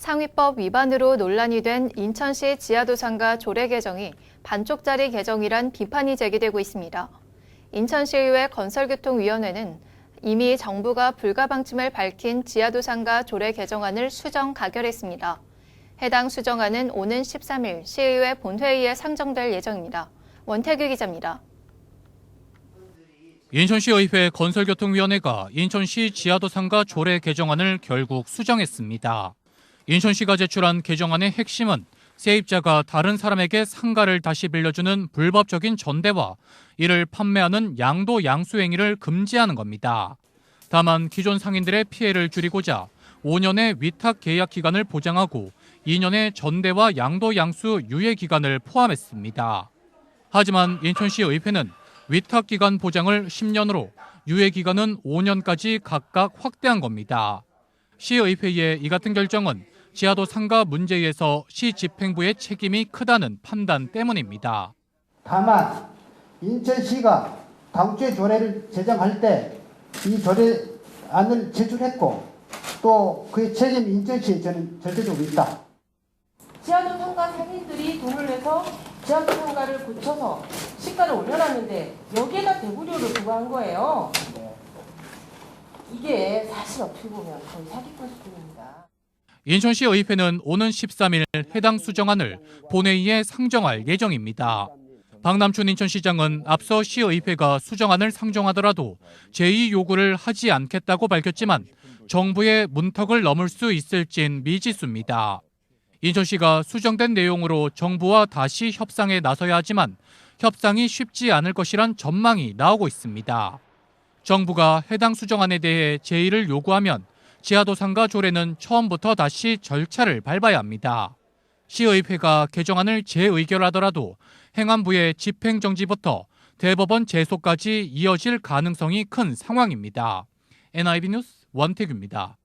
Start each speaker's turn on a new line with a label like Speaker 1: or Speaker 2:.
Speaker 1: 상위법 위반으로 논란이 된 인천시 지하도상가 조례 개정이 반쪽짜리 개정이란 비판이 제기되고 있습니다. 인천시의회 건설교통위원회는 이미 정부가 불가방침을 밝힌 지하도상가 조례 개정안을 수정 가결했습니다. 해당 수정안은 오는 13일 시의회 본회의에 상정될 예정입니다. 원태규 기자입니다.
Speaker 2: 인천시의회 건설교통위원회가 인천시 지하도상가 조례 개정안을 결국 수정했습니다. 인천시가 제출한 개정안의 핵심은 세입자가 다른 사람에게 상가를 다시 빌려주는 불법적인 전대와 이를 판매하는 양도 양수 행위를 금지하는 겁니다. 다만 기존 상인들의 피해를 줄이고자 5년의 위탁 계약 기간을 보장하고 2년의 전대와 양도 양수 유예 기간을 포함했습니다. 하지만 인천시 의회는 위탁 기간 보장을 10년으로 유예 기간은 5년까지 각각 확대한 겁니다. 시의회의 이 같은 결정은 지하도 상가 문제에서 시 집행부의 책임이 크다는 판단 때문입니다.
Speaker 3: 다만 인천시가 다국제 조례를 제정할 때 이 조례안을 제출했고 또 그의 책임 인천시에 저는 절대적으로 있다.
Speaker 4: 지하도 상가 상인들이 돈을 내서 지하도 상가를 고쳐서 시가를 올려놨는데 여기에다 대구료를 부과한 거예요. 이게 사실 어떻게 보면 거의 사기꾼 수준입니다.
Speaker 2: 인천시 의회는 오는 13일 해당 수정안을 본회의에 상정할 예정입니다. 박남춘 인천시장은 앞서 시의회가 수정안을 상정하더라도 제2 요구를 하지 않겠다고 밝혔지만 정부의 문턱을 넘을 수 있을진 미지수입니다. 인천시가 수정된 내용으로 정부와 다시 협상에 나서야 하지만 협상이 쉽지 않을 것이란 전망이 나오고 있습니다. 정부가 해당 수정안에 대해 제의를 요구하면 지하도상가 조례는 처음부터 다시 절차를 밟아야 합니다. 시의회가 개정안을 재의결하더라도 행안부의 집행정지부터 대법원 제소까지 이어질 가능성이 큰 상황입니다. NIB 뉴스 원태규입니다.